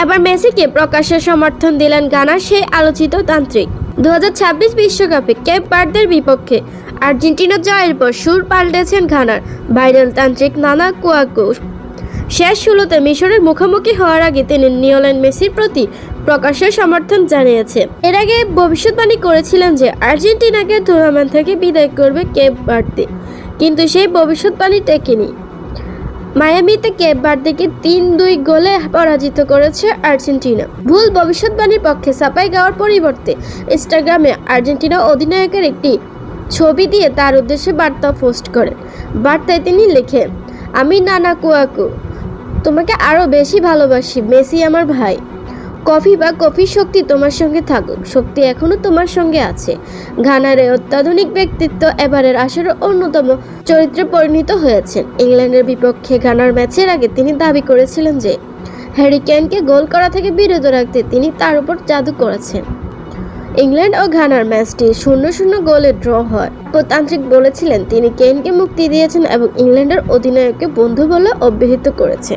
এবার মেসিকে প্রকাশ্যে সমর্থন দিলেন গানার সেই আলোচিত তান্ত্রিক। 2026 বিশ্বকাপে কেপ ভার্দের বিপক্ষে আর্জেন্টিনা জয়ের পর সুর পাল্টেছেন ঘানার ভাইরাল তান্ত্রিক নানা কুয়াকো। শেষ 16তে মিশরের মুখোমুখি হওয়ার আগে তিনি লিওনেল মেসির প্রতি প্রকাশ্যে সমর্থন জানিয়েছে। এর আগে ভবিষ্যৎবাণী করেছিলেন যে আর্জেন্টিনাকে টুর্নামেন্ট থেকে বিদায় করবে কেপ ভার্দে, কিন্তু সেই ভবিষ্যৎবাণী টেকেনি। মায়ামিতে কেপ ভার্দেকে 3-2 গোলে পরাজিত করেছে আর্জেন্টিনা। ভুল ভবিষ্যৎবাণীর পক্ষে সাফাই গাওয়ার পরিবর্তে ইনস্টাগ্রামে আর্জেন্টিনা অধিনায়কের একটি ছবি দিয়ে তার উদ্দেশ্যে বার্তা পোস্ট করেন। বার্তায় তিনি লেখেন, আমি নানা কুয়াকো, তোমাকে আরও বেশি ভালোবাসি মেসি আমার ভাই। কফির শক্তি তোমার সঙ্গে থাকুক, শক্তি এখনো তোমার সঙ্গে আছে। ঘানার এই অত্যাধুনিক ব্যক্তিত্ব এবারের আসরের অন্যতম চরিত্রে পরিণত হয়েছেন। ইংল্যান্ডের বিপক্ষে ঘানার ম্যাচের আগে তিনি দাবি করেছিলেন যে হ্যারি কেনকে গোল করা থেকে বিরত রাখতে তিনি তার উপর জাদু করেছেন। ইংল্যান্ড ও ঘানার ম্যাচটি 0-0 গোলে ড্র হয়। তান্ত্রিক বলেছিলেন তিনি কেনকে মুক্তি দিয়েছেন এবং ইংল্যান্ডের অধিনায়ককে বন্ধু বলে অভিহিত করেছেন।